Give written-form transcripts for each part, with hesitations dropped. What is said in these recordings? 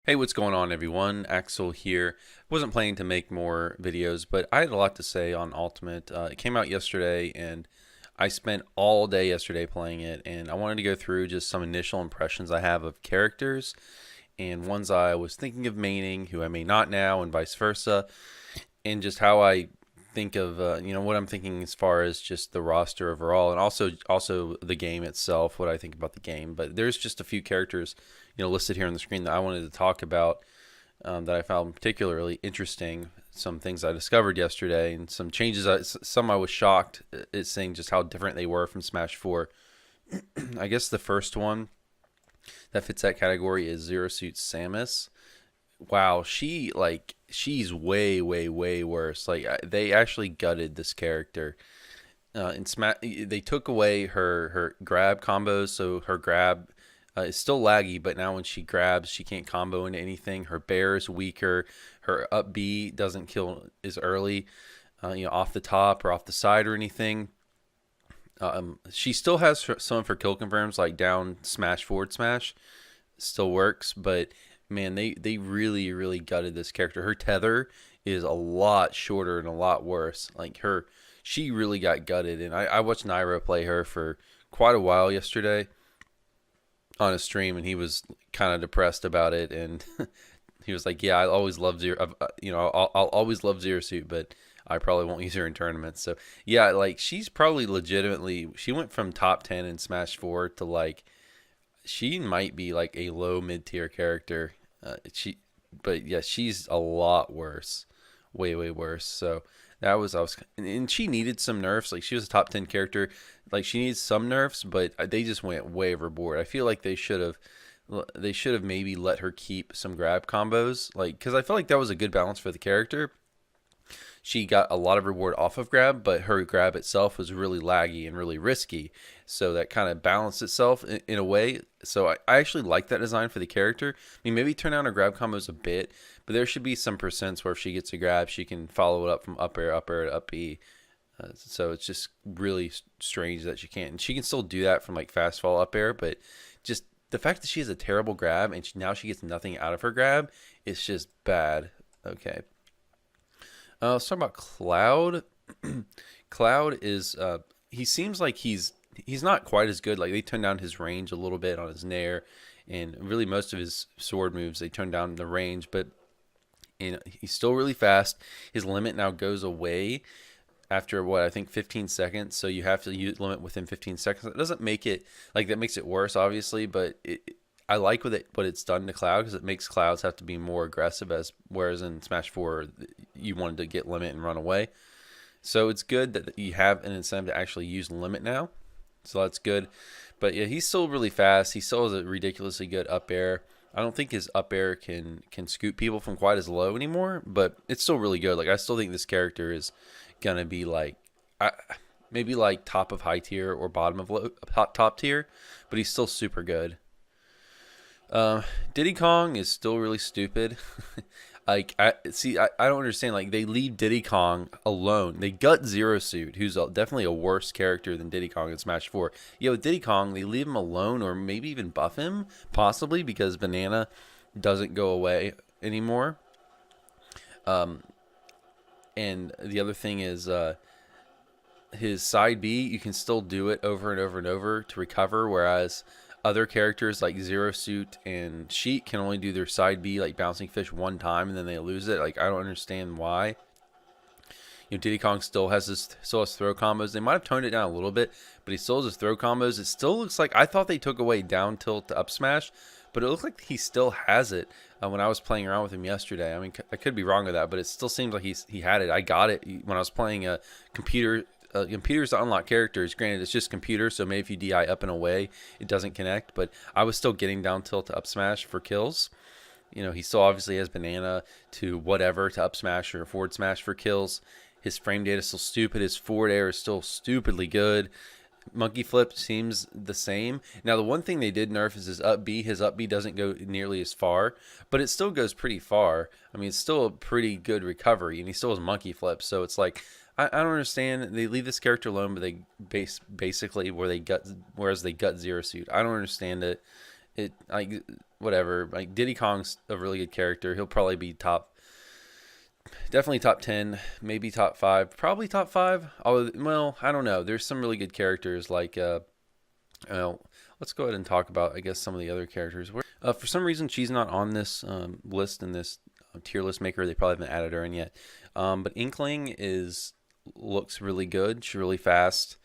Hey, what's going on, everyone? Axel here. Wasn't planning to make more videos, but I had a lot to say on Ultimate. It came out yesterday, and I spent all day yesterday playing it, and I wanted to go through just some initial impressions I have of characters and ones I was thinking of maining, who I may not now, and vice versa, and just how I think of what I'm thinking as far as just the roster overall, and also the game itself, what I think about the game. But there's just a few characters listed here on the screen that I wanted to talk about, that I found particularly interesting. Some things I discovered yesterday and some changes. Some I was shocked at seeing just how different they were from Smash 4. I guess the first one that fits that category is Zero Suit Samus. Wow, she's way worse. Like, they actually gutted this character. In Smash, they took away her grab combos, so her grab is still laggy, but now when she grabs, she can't combo into anything. Her bear is weaker. Her up B doesn't kill as early, off the top or off the side or anything. She still has some of her kill confirms, like down smash, forward smash, still works, but man, they really gutted this character. Her tether is a lot shorter and a lot worse. She really got gutted, and I watched Nairo play her for quite a while yesterday on a stream, and he was kind of depressed about it, and he was like, "Yeah, I always loved Zero. I'll always love Zero Suit, but I probably won't use her in tournaments." So yeah, like, she's probably legitimately, she went from top 10 in Smash 4 to, like, she might be like a low mid tier character. But yeah, she's a lot worse, way worse. So that was I was, and she needed some nerfs. Like, she was a top 10 character. Like, she needs some nerfs, but they just went way overboard. I feel like they should have maybe let her keep some grab combos, like, because I felt like that was a good balance for the character. She got a lot of reward off of grab, but her grab itself was really laggy and really risky. So that kind of balanced itself in a way. So I actually like that design for the character. I mean, maybe turn down her grab combos a bit, but there should be some percents where if she gets a grab, she can follow it up from up air to up E. So it's just really strange that she can't. And she can still do that from, like, fast fall up air, but just the fact that she has a terrible grab and now she gets nothing out of her grab is just bad. Okay. Let's talk about Cloud. Cloud is he seems like he's not quite as good. Like, they turned down his range a little bit on his Nair, and really most of his sword moves they turned down the range, but he's still really fast. His limit now goes away after, what, I think 15 seconds. So you have to use limit within 15 seconds. It doesn't make it like that, makes it worse, obviously, but I like what it's done to Cloud, because it makes Clouds have to be more aggressive, as whereas in Smash 4 you wanted to get limit and run away. So it's good that you have an incentive to actually use limit now. So that's good. But yeah, he's still really fast. He still has a ridiculously good up air. I don't think his up air can scoot people from quite as low anymore, but it's still really good. Like, I still think this character is gonna be like, maybe like top of high tier or bottom of top tier, but he's still super good. Diddy Kong is still really stupid. Like, I don't understand. Like, they leave Diddy Kong alone. They gut Zero Suit, who's definitely a worse character than Diddy Kong in Smash 4. Yeah, with Diddy Kong, they leave him alone, or maybe even buff him, possibly, because Banana doesn't go away anymore. Um, and the other thing is, his side B, you can still do it over and over and over to recover, whereas other characters like Zero Suit and Sheik can only do their side B, like bouncing fish, one time and then they lose it. Like, I don't understand why. Diddy Kong still has throw combos. They might have toned it down a little bit, but he still has his throw combos. It still looks like, I thought they took away down tilt to up smash, but it looked like he still has it. When I was playing around with him yesterday, I mean, I could be wrong with that, but it still seems like he had it. I got it when I was playing a computer. Computers to unlock characters. Granted, it's just computer, so maybe if you DI up and away, it doesn't connect. But I was still getting down tilt to up smash for kills. He still obviously has banana to whatever to up smash or forward smash for kills. His frame data is still stupid. His forward air is still stupidly good. Monkey flip seems the same. Now, the one thing they did nerf is his up B. His up B doesn't go nearly as far, but it still goes pretty far. I mean, it's still a pretty good recovery, and he still has monkey flip. So it's like, I don't understand. They leave this character alone, but they basically whereas they gut Zero Suit. I don't understand it. It, like, whatever. Like Diddy Kong's a really good character. He'll probably be definitely top 10, maybe top 5, probably top 5. Well, I don't know. There's some really good characters like let's go ahead and talk about, I guess, some of the other characters. For some reason, she's not on this list in this tier list maker. They probably haven't added her in yet. But Inkling looks really good. She's really fast.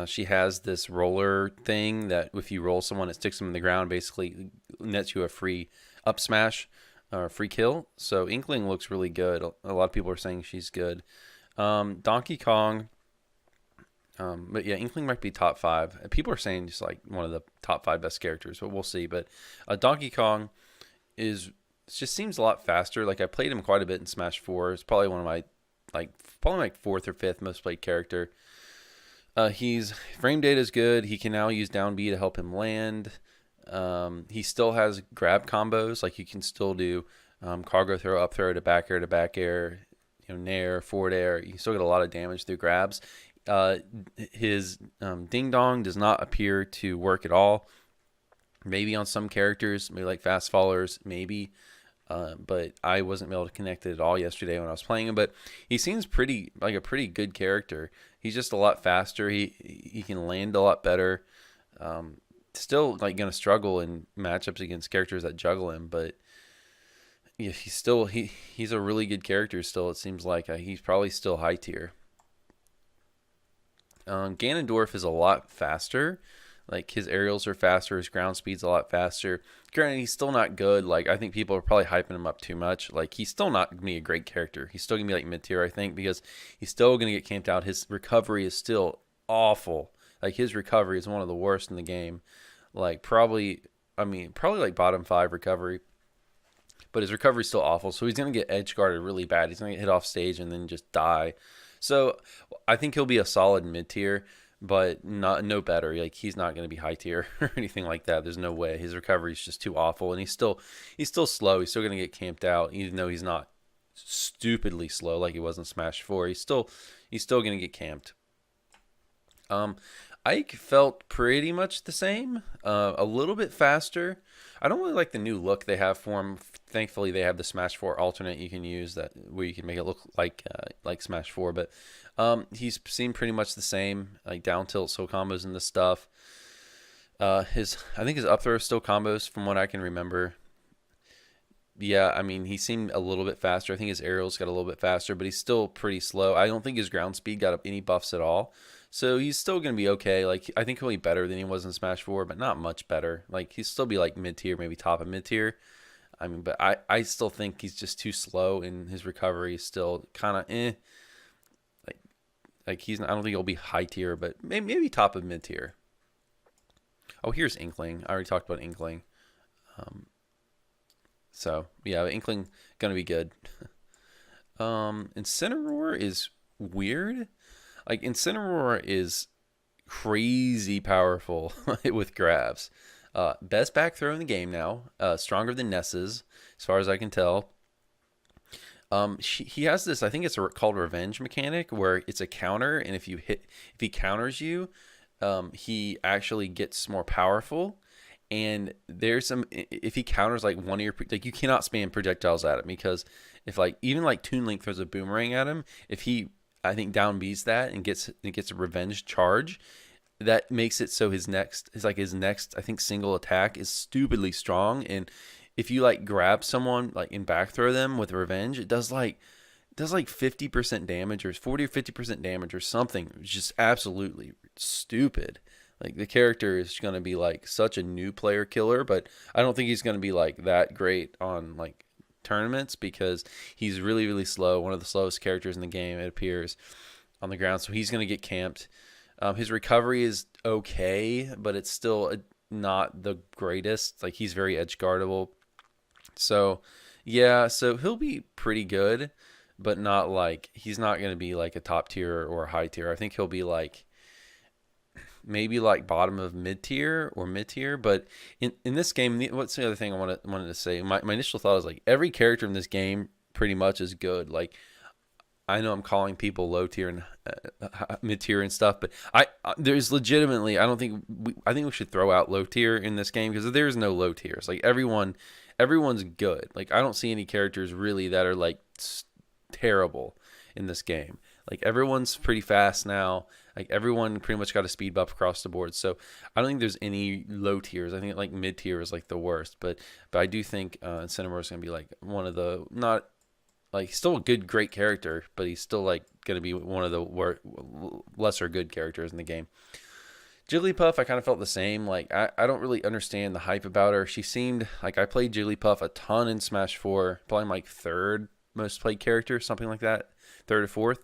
She has this roller thing that if you roll someone, it sticks them in the ground, basically nets you a free up smash or free kill. So Inkling looks really good. A lot of people are saying she's good. Donkey Kong. But yeah, Inkling might be top 5. People are saying just like one of the top 5 best characters, but we'll see. But Donkey Kong just seems a lot faster. Like I played him quite a bit in Smash 4. It's probably one of my probably my 4th or 5th most played character. He's frame data is good. He can now use down B to help him land. He still has grab combos. Like you can still do cargo throw, up throw to back air, nair, forward air. You still get a lot of damage through grabs. His ding dong does not appear to work at all. Maybe on some characters, maybe like fast fallers, maybe. But I wasn't able to connect it at all yesterday when I was playing him. But he seems like a pretty good character. He's just a lot faster. He can land a lot better. Still like gonna struggle in matchups against characters that juggle him, but yeah, he's a really good character still. It seems like he's probably still high tier. Ganondorf is a lot faster. Like his aerials are faster, his ground speed's a lot faster. Granted, he's still not good. Like I think people are probably hyping him up too much. Like he's still not gonna be a great character. He's still gonna be like mid tier, I think, because he's still gonna get camped out. His recovery is still awful. Like his recovery is one of the worst in the game. Like probably like bottom 5 recovery. But his recovery is still awful. So he's gonna get edge guarded really bad. He's gonna get hit off stage and then just die. So I think he'll be a solid mid tier, but no better. Like he's not going to be high tier or anything like that. There's no way. His recovery is just too awful, and he's still slow. He's still going to get camped out, even though he's not stupidly slow like he was in Smash 4. He's still going to get camped. Ike felt pretty much the same, a little bit faster. I don't really like the new look they have for him. Thankfully, they have the Smash 4 alternate you can use where you can make it look like Smash 4. But he's seen pretty much the same, like down tilt, so combos and this stuff. I think his up throw is still combos from what I can remember. Yeah, I mean, he seemed a little bit faster. I think his aerials got a little bit faster, but he's still pretty slow. I don't think his ground speed got any buffs at all. So he's still going to be okay. Like I think he'll be better than he was in Smash 4, but not much better. Like he'll still be like mid-tier, maybe top of mid-tier. I mean, but I still think he's just too slow, and his recovery is still kind of Like I don't think he'll be high tier, but maybe top of mid-tier. Oh, here's Inkling. I already talked about Inkling. So yeah, Inkling gonna be good. Incineroar is weird. Like Incineroar is crazy powerful with grabs. Best back throw in the game now. Stronger than Ness's, as far as I can tell. He has this, I think it's called revenge mechanic, where it's a counter, and if he counters you, he actually gets more powerful. And if he counters like one of your, like you cannot spam projectiles at him, because if like even like Toon Link throws a boomerang at him, if he, I think, down B's that and gets a revenge charge, that makes it so his next I think single attack is stupidly strong. And if you like grab someone like and back throw them with revenge, it does like 50% damage or 40 or 50% damage or something. It's just absolutely stupid. Like the character is going to be like such a new player killer, but I don't think he's going to be like that great on like tournaments, because he's really, really slow. One of the slowest characters in the game, it appears, on the ground. So he's going to get camped. His recovery is okay, but it's still not the greatest. Like he's very edge guardable. So yeah, so he'll be pretty good, but not like, he's not going to be like a top tier or a high tier. I think he'll be like maybe like bottom of mid-tier or mid-tier. But in this game, what's the other thing I wanted to say? My initial thought is like every character in this game pretty much is good. Like I know I'm calling people low tier and mid tier and stuff, but there's legitimately, I don't think I think we should throw out low tier in this game because there's no low tiers. Like everyone's good. Like I don't see any characters really that are like terrible in this game. Like everyone's pretty fast now. Like everyone pretty much got a speed buff across the board. So I don't think there's any low tiers. I think like mid tier is like the worst. But I do think Incineroar is gonna be like one of the not like still a good great character, but he's still like gonna be one of the lesser good characters in the game. Jigglypuff, I kind of felt the same. Like I don't really understand the hype about her. She seemed like I played Jigglypuff a ton in Smash 4, probably like third most played character, something like that, third or fourth.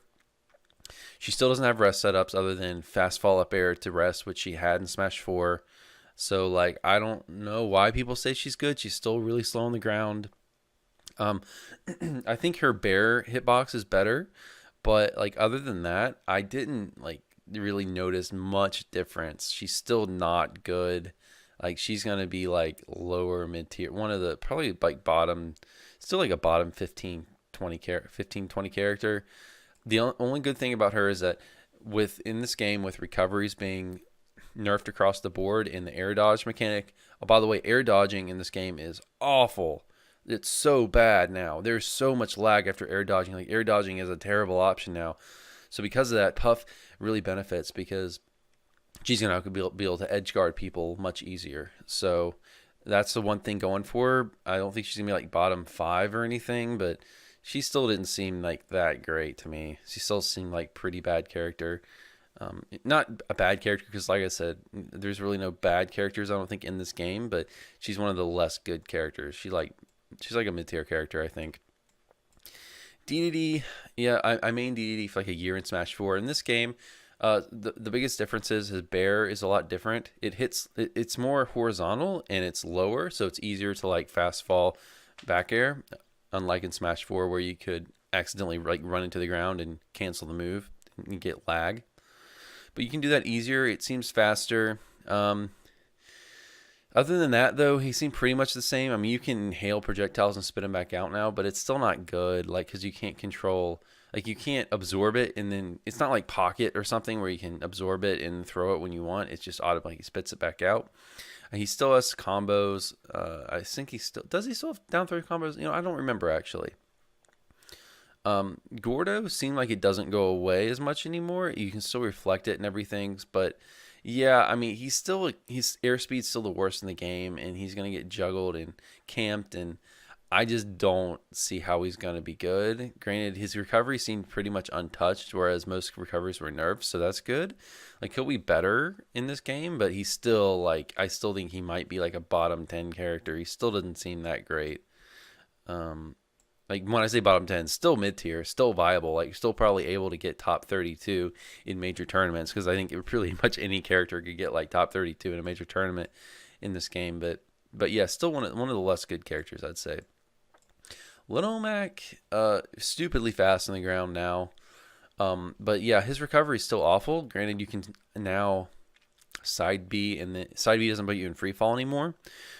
She still doesn't have rest setups other than fast fall up air to rest, which she had in Smash 4. So like I don't know why people say she's good. She's still really slow on the ground. I think her bear hitbox is better, but like other than that, I didn't like really notice much difference. She's still not good. Like she's gonna be like lower mid tier, one of the probably like bottom, still like a bottom 15, 20 character. The only good thing about her is that in this game with recoveries being nerfed across the board in the air dodge mechanic. Oh, by the way, air dodging in this game is awful. It's so bad now. There's so much lag after air dodging. Like air dodging is a terrible option now. So because of that, Puff really benefits because she's gonna be able to edge guard people much easier. So that's the one thing going for her. I don't think she's gonna be like bottom 5 or anything, but she still didn't seem like that great to me. She still seemed like pretty bad character. Not a bad character because, like I said, there's really no bad characters I don't think in this game, but she's one of the less good characters. She's like a mid-tier character, I think. DDD, yeah, I mained DDD for like a year in Smash 4. In this game, the biggest difference is his bear is a lot different. It's more horizontal and it's lower, so it's easier to like fast fall back air, unlike in Smash 4 where you could accidentally like run into the ground and cancel the move and get lag. But you can do that easier. It seems faster. Other than that, though, he seemed pretty much the same. I mean, you can hail projectiles and spit them back out now, but it's still not good. Like, because you can't control, like, you can't absorb it, and then it's not like Pocket or something where you can absorb it and throw it when you want. It's just automatically he spits it back out. And he still has combos. I think he still have down throw combos? You know, I don't remember actually. Gordo seemed like it doesn't go away as much anymore. You can still reflect it and everything, but yeah, I mean, his airspeed's still the worst in the game, and he's gonna get juggled and camped, and I just don't see how he's gonna be good. Granted, his recovery seemed pretty much untouched, whereas most recoveries were nerfed, so that's good. Like he'll be better in this game, but he's still like I still think he might be like a bottom 10 character. He still doesn't seem that great. Like when I say bottom 10, still mid tier, still viable. Like still probably able to get top 32 in major tournaments because I think pretty much any character could get like top 32 in a major tournament in this game. But yeah, still one of the less good characters, I'd say. Little Mac, stupidly fast on the ground now. But yeah, his recovery is still awful. Granted, you can now side B, and then side B doesn't put you in free fall anymore,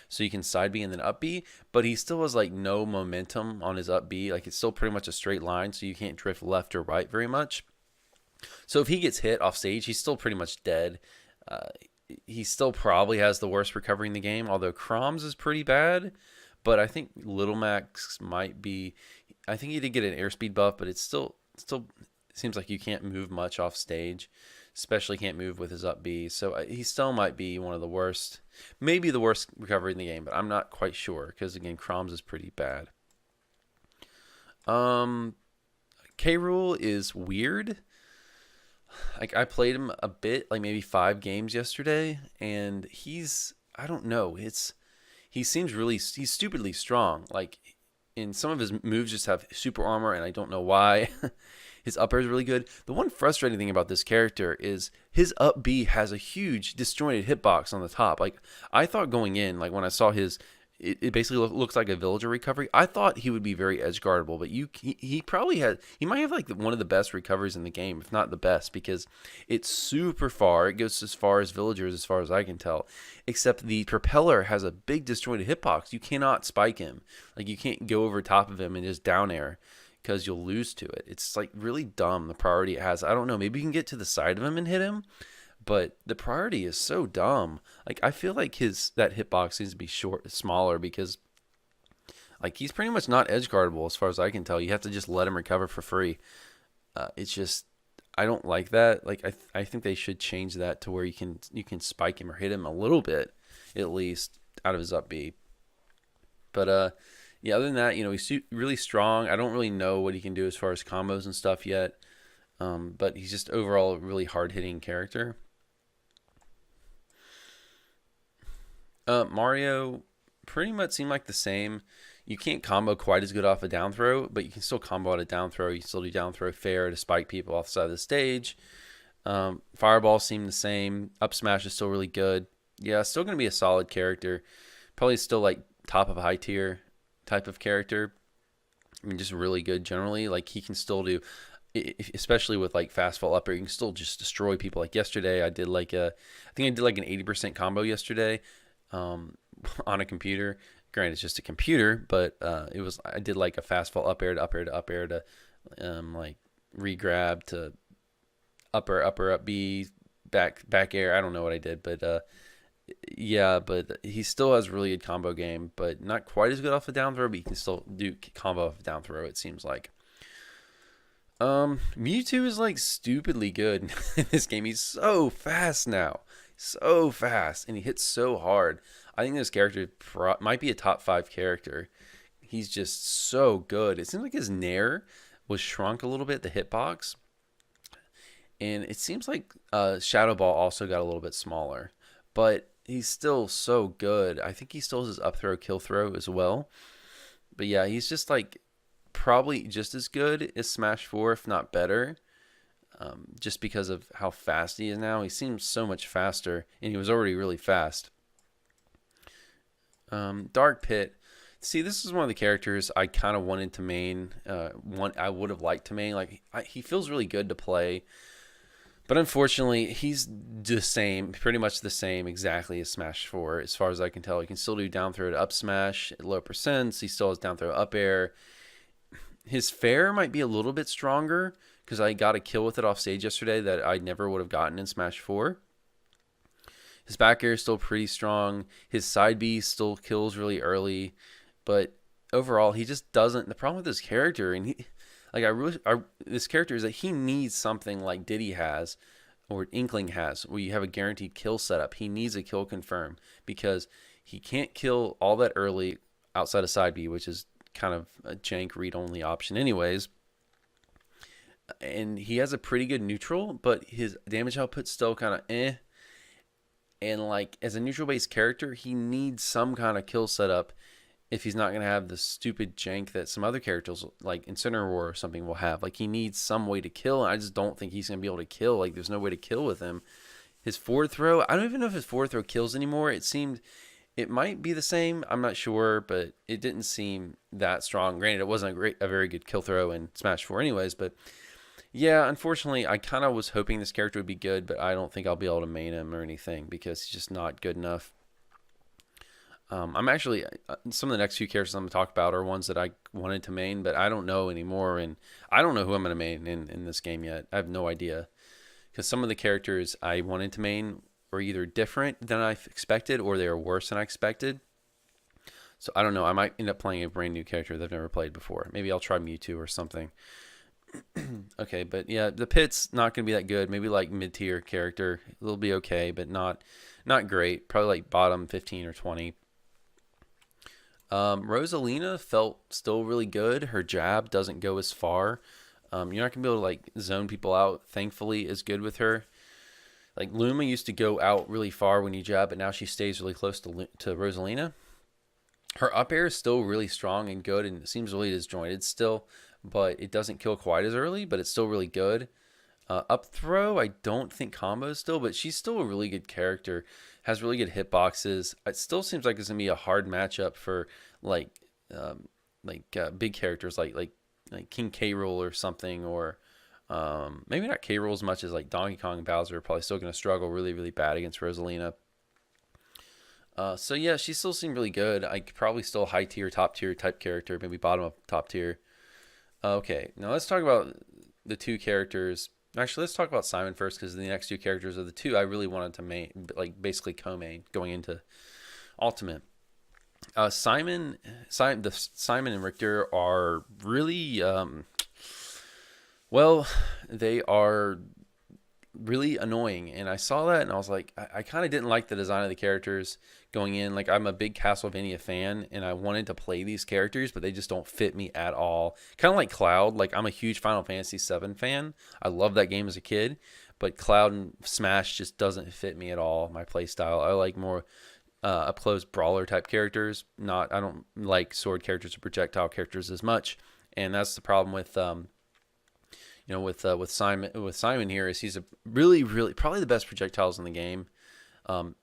so you can side B and then up B, but he still has like no momentum on his up B. Like it's still pretty much a straight line, so you can't drift left or right very much. So if he gets hit off stage, he's still pretty much dead. He still probably has the worst recovery in the game, although Chroms is pretty bad. But I think Little Max might be. I think he did get an airspeed buff, but it's still seems like you can't move much off stage. Especially can't move with his up B. So he still might be one of the worst, maybe the worst recovery in the game, but I'm not quite sure because, again, Chroms is pretty bad. K. Rool is weird. Like, I played him a bit, like maybe 5 games yesterday, and I don't know, he's stupidly strong. Like, in some of his moves just have super armor, and I don't know why. His up air is really good. The one frustrating thing about this character is his up B has a huge disjointed hitbox on the top. Like I thought going in, like when I saw it basically looks like a villager recovery. I thought he would be very edge guardable, but he might have like one of the best recoveries in the game, if not the best, because it's super far. It goes as far as villagers, as far as I can tell. Except the propeller has a big disjointed hitbox. You cannot spike him. Like you can't go over top of him and just down air. because you'll lose to it. It's like really dumb, the priority it has. I don't know. Maybe you can get to the side of him and hit him, but the priority is so dumb. Like I feel like that hitbox needs to be smaller, because like he's pretty much not edge guardable as far as I can tell. You have to just let him recover for free. It's just I don't like that. Like I think they should change that to where you can spike him or hit him a little bit at least out of his up B. But yeah, other than that, he's really strong. I don't really know what he can do as far as combos and stuff yet. But he's just overall a really hard hitting character. Mario pretty much seemed like the same. You can't combo quite as good off a down throw, but you can still combo at a down throw. You can still do down throw fair to spike people off the side of the stage. Fireball seemed the same. Up smash is still really good. Yeah, still going to be a solid character. Probably still like top of a high tier type of character. I mean, just really good generally. Like he can still do, especially with like fast fall up air, you can still just destroy people. Like yesterday, I think I did like an 80% combo yesterday on a computer. Granted, it's just a computer, but I did like a fast fall up air to up air to up air to like re-grab to upper up B back air. I don't know what I did, but yeah, but he still has really good combo game, but not quite as good off a down throw, but he can still do combo off a down throw, it seems like. Mewtwo is like stupidly good in this game. He's so fast now. So fast, and he hits so hard. I think this character might be a top 5 character. He's just so good. It seems like his Nair was shrunk a little bit, the hitbox. And it seems like Shadow Ball also got a little bit smaller. But he's still so good. I think he still has his up throw, kill throw as well. But yeah, he's just like probably just as good as Smash 4, if not better. Just because of how fast he is now. He seems so much faster, and he was already really fast. Dark Pit. See, this is one of the characters I kind of wanted to main. I would have liked to main. Like he feels really good to play, but unfortunately, he's the same, pretty much the same exactly as Smash 4. As far as I can tell, he can still do down throw to up smash at low percents. He still has down throw up air. His fair might be a little bit stronger, because I got a kill with it off stage yesterday that I never would have gotten in Smash 4. His back air is still pretty strong. His side B still kills really early. But overall, he just doesn't. The problem with this character, and this character is that he needs something like Diddy has, or Inkling has, where you have a guaranteed kill setup. He needs a kill confirm, because he can't kill all that early outside of side B, which is kind of a jank read-only option anyways. And he has a pretty good neutral, but his damage output's still kind of eh. And like as a neutral-based character, he needs some kind of kill setup if he's not going to have the stupid jank that some other characters like Incineroar or something will have. Like he needs some way to kill, and I just don't think he's going to be able to kill. Like there's no way to kill with him. His forward throw, I don't even know if his forward throw kills anymore. It might be the same. I'm not sure, but it didn't seem that strong. Granted, it wasn't a very good kill throw in Smash 4 anyways, but yeah, unfortunately, I kind of was hoping this character would be good, but I don't think I'll be able to main him or anything because he's just not good enough. I'm actually, some of the next few characters I'm going to talk about are ones that I wanted to main, but I don't know anymore, and I don't know who I'm going to main in this game yet. I have no idea, because some of the characters I wanted to main were either different than I expected or they were worse than I expected. So I don't know. I might end up playing a brand new character that I've never played before. Maybe I'll try Mewtwo or something. Okay, but yeah, the pit's not going to be that good. Maybe like mid-tier character. It'll be okay, but not great. Probably like bottom 15 or 20. Rosalina felt still really good. Her jab doesn't go as far. You're not going to be able to like zone people out, thankfully, as good with her. Like Luma used to go out really far when you jab, but now she stays really close to Rosalina. Her up air is still really strong and good, and it seems really disjointed still, but it doesn't kill quite as early, but it's still really good. Up throw, I don't think combos still, but she's still a really good character. Has really good hitboxes. It still seems like it's gonna be a hard matchup for big characters like King K. Rool or something, or maybe not K. Rool as much as like Donkey Kong and Bowser are probably still gonna struggle really, really bad against Rosalina. So yeah, she still seemed really good. I probably still high tier, top tier type character, maybe bottom of top tier. Okay, now let's talk about the two characters. Actually, let's talk about Simon first because the next two characters are the two I really wanted to main, like basically co-main going into Ultimate. Simon and Richter are really well, they are really annoying, and I saw that and I was like, I kind of didn't like the design of the characters going in. Like, I'm a big Castlevania fan and I wanted to play these characters, but they just don't fit me at all. Kind of like Cloud. Like, I'm a huge Final Fantasy VII fan. I love that game as a kid, but Cloud and Smash just doesn't fit me at all. My play style, I like more up close brawler type characters. Not I don't like sword characters or projectile characters as much, and that's the problem with with Simon here is he's a really probably the best projectiles in the game.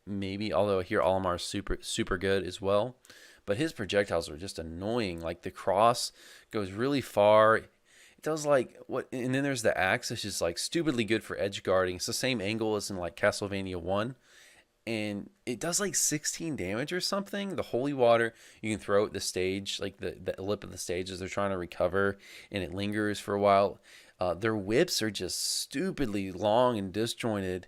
Maybe, although I hear Olimar is super good as well, but his projectiles are just annoying. Like, the cross goes really far. It does like what, and then there's the axe, which is like stupidly good for edge guarding. It's the same angle as in like Castlevania 1, and it does like 16 damage or something. The holy water you can throw at the stage, like the lip of the stage as they're trying to recover, and it lingers for a while. Their whips are just stupidly long and disjointed.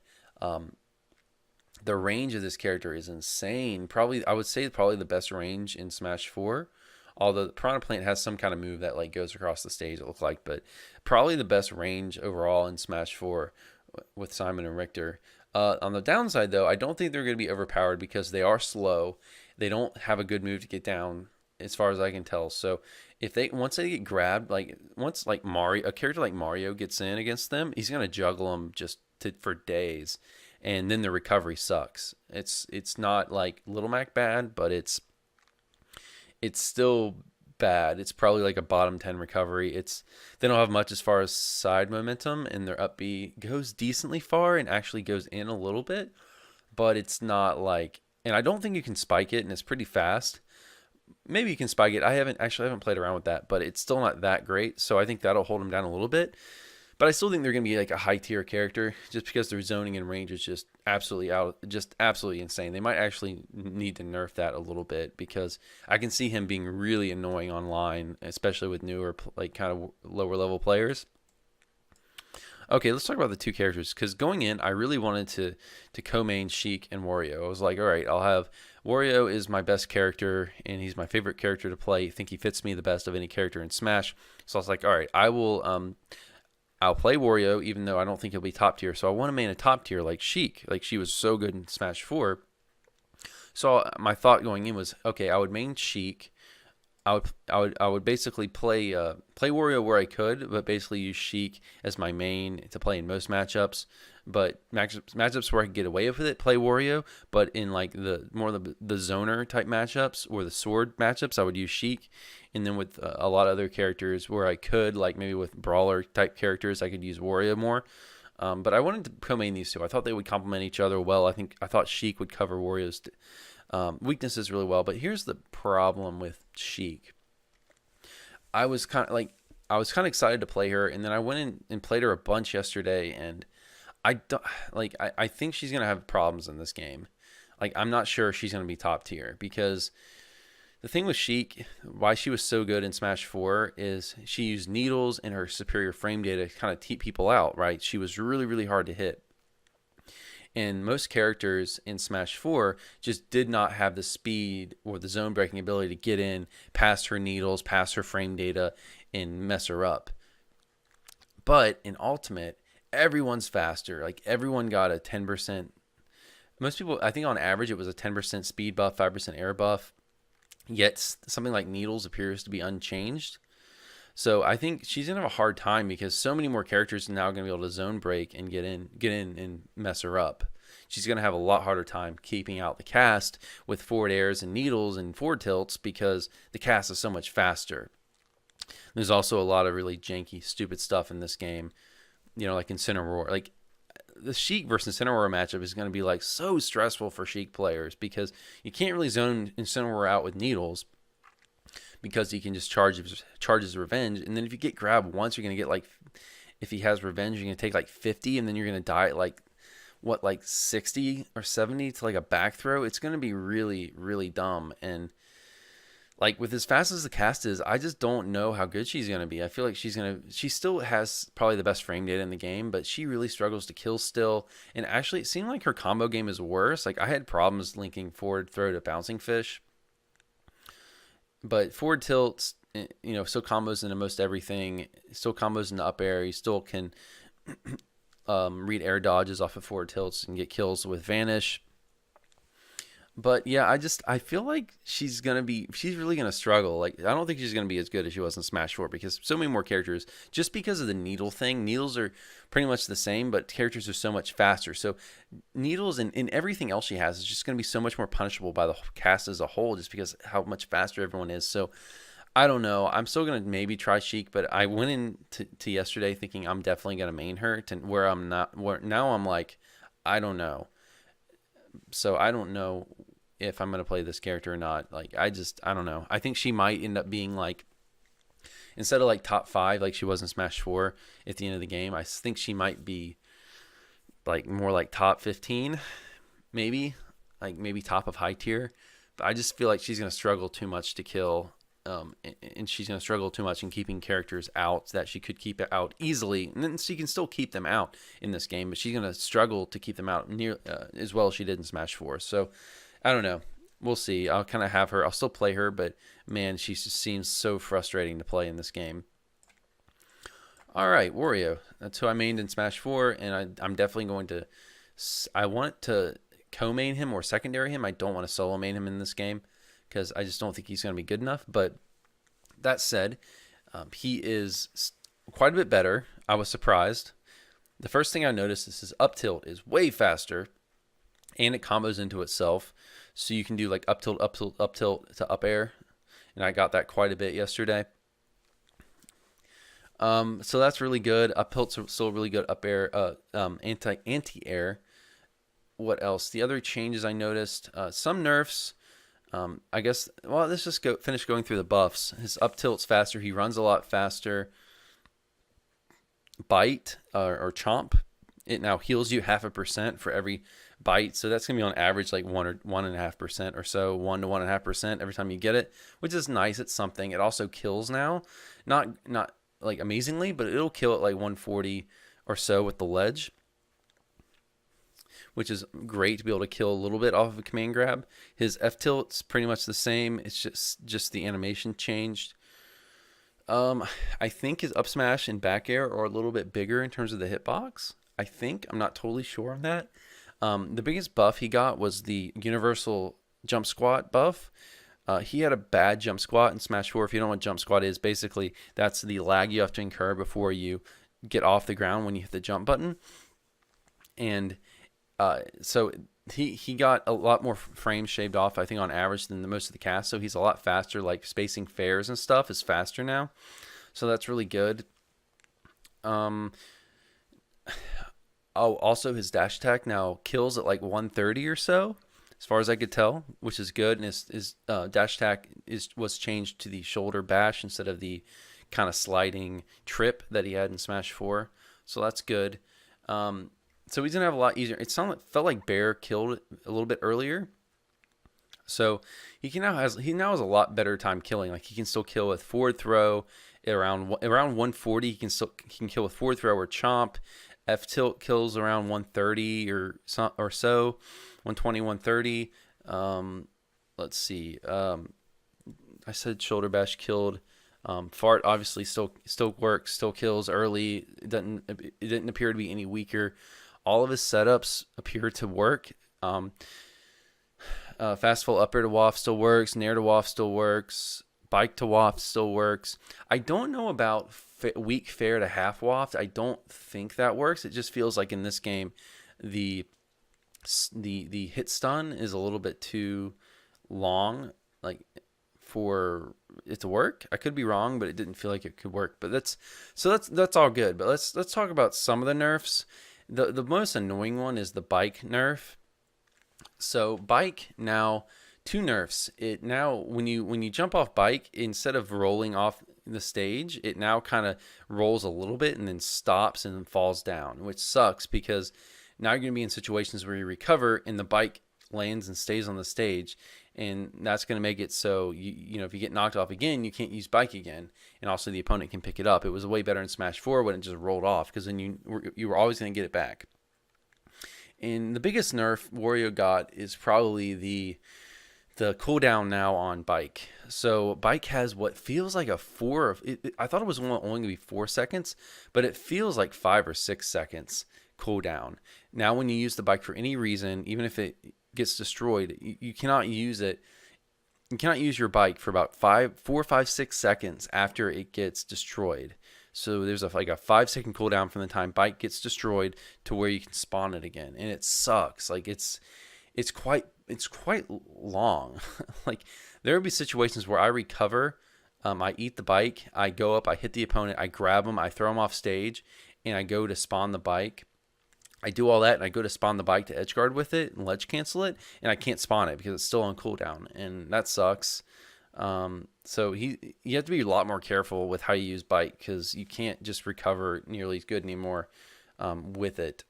The range of this character is insane. Probably, I would say probably the best range in Smash 4. Although the Piranha Plant has some kind of move that like goes across the stage, it looks like, but probably the best range overall in Smash 4 with Simon and Richter. On the downside, though, I don't think they're going to be overpowered because they are slow. They don't have a good move to get down, as far as I can tell. So if they once they get grabbed, like once like Mario, a character like Mario gets in against them, he's going to juggle them for days, and then the recovery sucks. It's not like Little Mac bad, but it's still bad. It's probably like a bottom 10 recovery. They don't have much as far as side momentum, and their up B goes decently far and actually goes in a little bit, but it's not like, and I don't think you can spike it, and it's pretty fast. Maybe you can spike it. I haven't played around with that, but it's still not that great. So I think that'll hold them down a little bit. But I still think they're going to be like a high tier character just because their zoning and range is just absolutely insane. They might actually need to nerf that a little bit because I can see him being really annoying online, especially with newer, like kind of lower level players. Okay, let's talk about the two characters because going in, I really wanted to co-main Sheik and Wario. I was like, all right, I'll have Wario is my best character and he's my favorite character to play. I think he fits me the best of any character in Smash. So I was like, all right, I'll play Wario, even though I don't think he'll be top tier. So I want to main a top tier like Sheik. Like, she was so good in Smash 4. So my thought going in was, okay, I would main Sheik. I would basically play Wario where I could, but basically use Sheik as my main to play in most matchups. But matchups where I could get away with it, play Wario. But in like the zoner type matchups or the sword matchups, I would use Sheik. And then with a lot of other characters where I could, like maybe with brawler type characters, I could use Wario more. But I wanted to co-main these two. I thought they would complement each other well. I thought Sheik would cover Wario's weaknesses really well. But here's the problem with Sheik. I was kind of excited to play her, and then I went in and played her a bunch yesterday, and I don't like. I think she's gonna have problems in this game. Like, I'm not sure she's gonna be top tier because the thing with Sheik, why she was so good in Smash 4, is she used needles and her superior frame data to kind of keep people out. Right? She was really hard to hit. And most characters in Smash 4 just did not have the speed or the zone breaking ability to get in past her needles, past her frame data, and mess her up. But in Ultimate, everyone's faster. Like, everyone got a 10%. Most people, I think on average, it was a 10% speed buff, 5% air buff. Yet something like needles appears to be unchanged. So I think she's gonna have a hard time because so many more characters are now gonna be able to zone break and get in and mess her up. She's gonna have a lot harder time keeping out the cast with forward airs and needles and forward tilts because the cast is so much faster. There's also a lot of really janky, stupid stuff in this game. Like in Cineroar, like the Sheik versus Cineroar matchup is going to be like so stressful for Sheik players because you can't really zone Cineroar out with needles because he can just charge his revenge, and then if you get grabbed once, you're going to get like, if he has revenge, you're going to take like 50, and then you're going to die at like 60 or 70 to like a back throw. It's going to be really dumb, and like with as fast as the cast is, I just don't know how good she's gonna be. I feel like she still has probably the best frame data in the game, but she really struggles to kill still. And actually, it seemed like her combo game is worse. Like I had problems linking forward throw to bouncing fish, but forward tilts, still combos into most everything. Still combos into up air. You still can read air dodges off of forward tilts and get kills with vanish. But yeah, I feel like she's really gonna struggle. Like I don't think she's gonna be as good as she was in Smash 4 because so many more characters. Just because of the needle thing, needles are pretty much the same, but characters are so much faster. So needles and everything else she has is just gonna be so much more punishable by the cast as a whole, just because how much faster everyone is. So I don't know. I'm still gonna maybe try Sheik, but I went into yesterday thinking I'm definitely gonna main her to where I'm not. Where now I'm like, I don't know. So I don't know if I'm gonna play this character or not. Like I don't know. I think she might end up being like, instead of like top 5 like she was in Smash 4 at the end of the game, I think she might be like more like top 15, maybe like maybe top of high tier. But I just feel like she's gonna struggle too much to kill. And she's going to struggle too much in keeping characters out that she could keep out easily. And then she can still keep them out in this game, but she's going to struggle to keep them out near as well as she did in Smash 4. So I don't know. We'll see. I'll kind of have her. I'll still play her, but man, she just seems so frustrating to play in this game. All right, Wario. That's who I mained in Smash 4, and I'm definitely going to. I want to co-main him or secondary him. I don't want to solo main him in this game, because I just don't think he's going to be good enough. But that said, he is quite a bit better. I was surprised. The first thing I noticed is his up tilt is way faster, and it combos into itself. So you can do like up tilt, up tilt, up tilt to up air, and I got that quite a bit yesterday. So that's really good. Up tilt's still really good. Up air, anti air. What else? The other changes I noticed, some nerfs. I guess, well, let's just finish going through the buffs. His up tilt's faster. He runs a lot faster. Bite or chomp, it now heals you 0.5% for every bite. So that's going to be on average like 1 or 1.5% or so, 1 to 1.5% every time you get it, which is nice. It's something. It also kills now. Not like amazingly, but it'll kill at like 140 or so with the ledge, which is great to be able to kill a little bit off of a command grab. His F tilt's pretty much the same. It's just the animation changed. I think his up smash and back air are a little bit bigger in terms of the hitbox. I think. I'm not totally sure on that. The biggest buff he got was the universal jump squat buff. He had a bad jump squat in Smash 4. If you don't know what jump squat is, basically that's the lag you have to incur before you get off the ground when you hit the jump button. And so he got a lot more frames shaved off, I think, on average than most of the cast. So he's a lot faster. Like spacing fairs and stuff is faster now. So that's really good. Also his dash attack now kills at like 130 or so, as far as I could tell, which is good. And his dash attack was changed to the shoulder bash instead of the kind of sliding trip that he had in Smash 4. So that's good. So he's gonna have a lot easier. It felt like Bear killed a little bit earlier, so he now has a lot better time killing. Like he can still kill with forward throw around 140. He can kill with forward throw or chomp. F tilt kills around 130 or so, 120, 130. Let's see. I said shoulder bash killed. Fart obviously still works, still kills early. It didn't appear to be any weaker. All of his setups appear to work. Fast full up air to waft still works. Nair to waft still works. Bike to waft still works. I don't know about weak fair to half waft. I don't think that works. It just feels like in this game, the hit stun is a little bit too long, like for it to work. I could be wrong, but it didn't feel like it could work. But that's all good. But let's talk about some of the nerfs. The most annoying one is the bike nerf. So bike now, 2 nerfs. It now when you jump off bike, instead of rolling off the stage, it now kind of rolls a little bit and then stops and then falls down, which sucks because now you're going to be in situations where you recover and the bike lands and stays on the stage, and that's going to make it so if you get knocked off again, you can't use bike again, and also the opponent can pick it up. It was way better in Smash 4 when it just rolled off, because then you were always going to get it back. And the biggest nerf Wario got is probably the cooldown now on bike. So bike has what feels like a I thought it was only going to be 4 seconds, but it feels like 5 or 6 seconds cooldown. Now when you use the bike for any reason, even if it gets destroyed, you cannot use it. You cannot use your bike for about 4, 5, 6 seconds after it gets destroyed. So there's like a 5-second cooldown from the time bike gets destroyed to where you can spawn it again, and it sucks. Like it's quite long. Like there will be situations where I recover, I eat the bike, I go up, I hit the opponent, I grab them, I throw them off stage, and I go to spawn the bike. I do all that, and I go to spawn the bike to edge guard with it and ledge cancel it, and I can't spawn it because it's still on cooldown, and that sucks. So you have to be a lot more careful with how you use bike, because you can't just recover nearly as good anymore with it.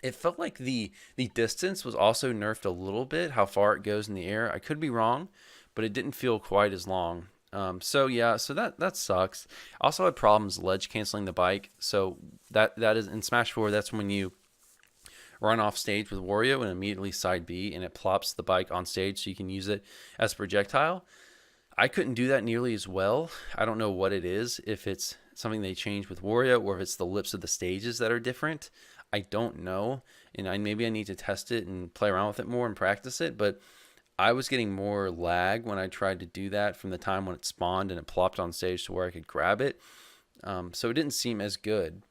It felt like the distance was also nerfed a little bit, how far it goes in the air. I could be wrong, but it didn't feel quite as long. So that sucks. I also had problems ledge canceling the bike. So that is in Smash 4. That's when you run off stage with Wario and immediately side B, and it plops the bike on stage so you can use it as a projectile. I couldn't do that nearly as well. I don't know what it is, if it's something they changed with Wario or if it's the lips of the stages that are different. I don't know, and maybe I need to test it and play around with it more and practice it, but I was getting more lag when I tried to do that from the time when it spawned and it plopped on stage to where I could grab it. So it didn't seem as good.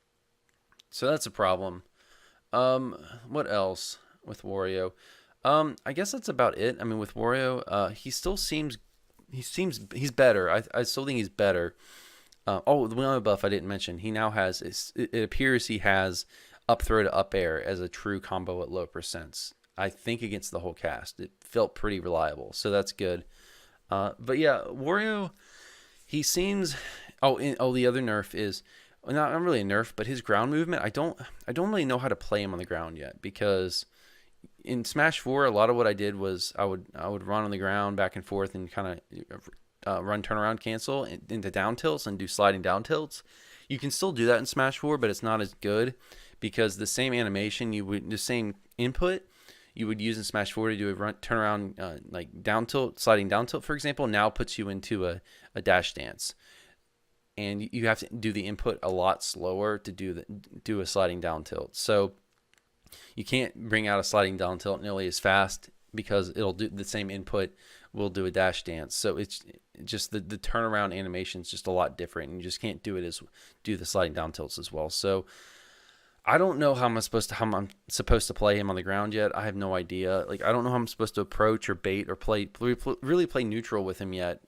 So that's a problem. What else with Wario? I guess that's about it. I mean, with Wario, he's better. I still think he's better. The one other buff I didn't mention, he now has, it appears he has up throw to up air as a true combo at low percents. I think against the whole cast, it felt pretty reliable, so that's good. But yeah, Wario, he seems. The other nerf is not really a nerf, but his ground movement. I don't really know how to play him on the ground yet, because in Smash 4, a lot of what I did was I would run on the ground back and forth and kind of run turnaround cancel into down tilts and do sliding down tilts. You can still do that in Smash 4, but it's not as good, because the same animation the same input you would use in Smash 4 to do a turnaround like down tilt, sliding down tilt, for example, now puts you into a dash dance. And you have to do the input a lot slower to do a sliding down tilt. So you can't bring out a sliding down tilt nearly as fast, because it'll do the same input will do a dash dance. So it's just the turnaround animation is just a lot different, and you just can't do the sliding down tilts as well. So I don't know how I'm supposed to play him on the ground yet. I have no idea. Like, I don't know how I'm supposed to approach or bait or really play neutral with him yet,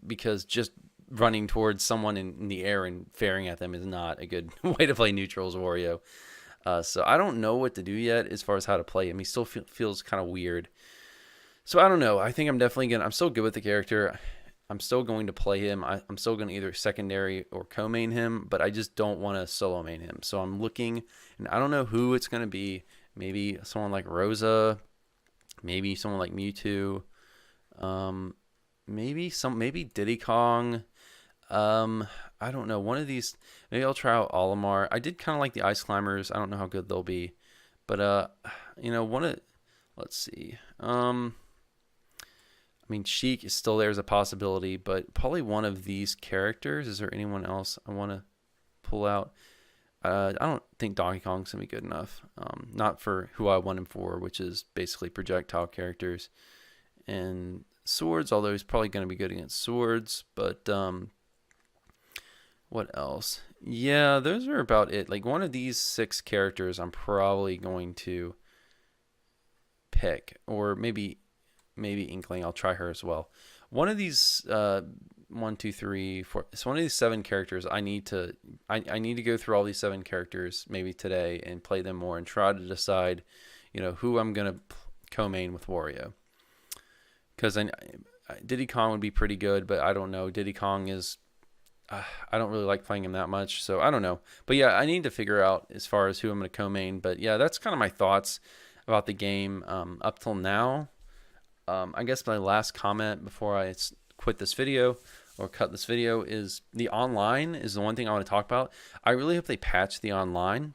because just running towards someone in the air and faring at them is not a good way to play neutral as Wario. So I don't know what to do yet as far as how to play him. He still feels kind of weird. So I don't know. I think I'm still good with the character. I'm still going to play him. I'm still going to either secondary or co-main him, but I just don't want to solo main him. So I'm looking, and I don't know who it's going to be. Maybe someone like Rosa, maybe someone like Mewtwo, maybe Diddy Kong. I don't know. One of these, maybe I'll try out Olimar. I did kind of like the Ice Climbers. I don't know how good they'll be, but let's see. I mean, Sheik is still there as a possibility, but probably one of these characters. Is there anyone else I want to pull out? I don't think Donkey Kong's going to be good enough. Not for who I want him for, which is basically projectile characters. And Swords, although he's probably going to be good against Swords. But what else? Yeah, those are about it. Like, one of these 6 characters I'm probably going to pick. Or maybe Inkling, I'll try her as well. One of these 1, 2, 3, 4. So one of these 7 characters, I need to go through all these 7 characters maybe today and play them more and try to decide, who I'm gonna co-main with Wario. Because Diddy Kong would be pretty good, but I don't know. Diddy Kong is, I don't really like playing him that much, so I don't know. But yeah, I need to figure out as far as who I'm gonna co-main. But yeah, that's kind of my thoughts about the game up till now. I guess my last comment before I quit this video or cut this video is the online is the one thing I want to talk about. I really hope they patch the online.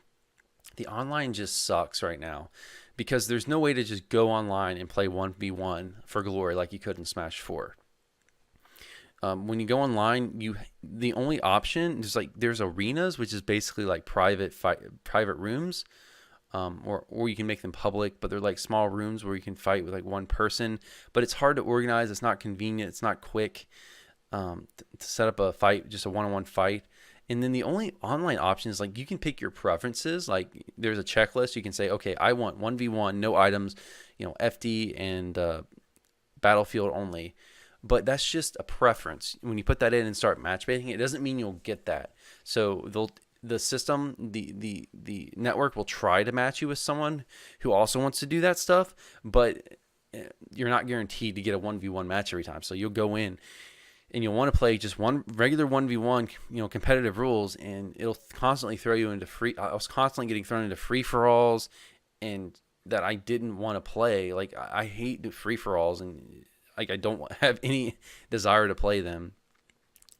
The online just sucks right now because there's no way to just go online and play 1v1 for glory like you could in Smash 4. When you go online, the only option is there's arenas, which is basically like private rooms, or you can make them public, but they're like small rooms where you can fight with like one person. But it's hard to organize. It's not convenient. It's not quick to set up a fight, just a one-on-one fight. And then the only online option is like you can pick your preferences. Like there's a checklist. You can say, okay, I want 1v1, no items, FD and Battlefield only. But that's just a preference. When you put that in and start matchmaking, it doesn't mean you'll get that. So the system, the network will try to match you with someone who also wants to do that stuff, but you're not guaranteed to get a 1v1 match every time. So you'll go in and you'll want to play just one regular 1v1, competitive rules, and it'll constantly throw you into I was constantly getting thrown into free-for-alls, and that I didn't want to play. Like I hate the free-for-alls, and like I don't have any desire to play them.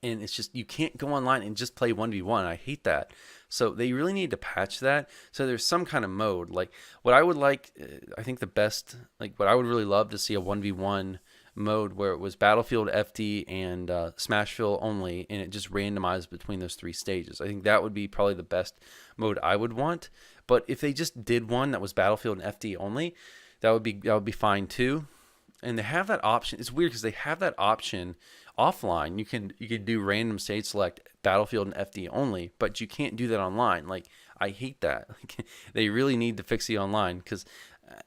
And it's just, you can't go online and just play 1v1. I hate that. So they really need to patch that. So there's some kind of mode. Like what I would like, I think the best, like what I would really love to see a 1v1 mode where it was Battlefield, FD, and Smashville only, and it just randomized between those 3 stages. I think that would be probably the best mode I would want. But if they just did one that was Battlefield and FD only, that would be fine too. And they have that option. It's weird because they have that option offline. You can do random stage select Battlefield and FD only, but you can't do that online. Like I hate that. Like, they really need to fix the online, because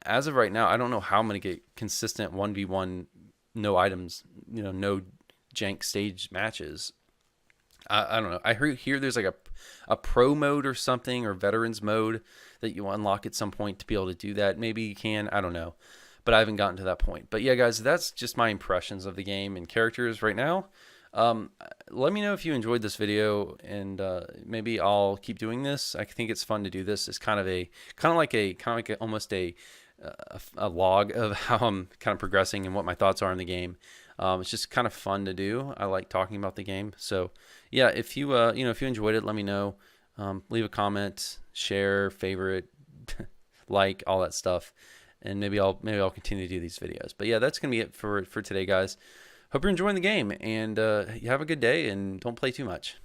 as of right now, I don't know how I'm gonna get consistent 1v1 no items, no jank stage matches. I don't know. I hear there's like a pro mode or something, or veterans mode that you unlock at some point to be able to do that. Maybe you can. I don't know. But I haven't gotten to that point. But yeah, guys, that's just my impressions of the game and characters right now. Let me know if you enjoyed this video, and maybe I'll keep doing this. I think it's fun to do this. It's kind of like almost a log of how I'm kind of progressing and what my thoughts are in the game. It's just kind of fun to do. I like talking about the game. So yeah, if you if you enjoyed it, let me know. Leave a comment, share, favorite, like, all that stuff. And maybe I'll continue to do these videos. But yeah, that's gonna be it for today, guys. Hope you're enjoying the game, and you have a good day, and don't play too much.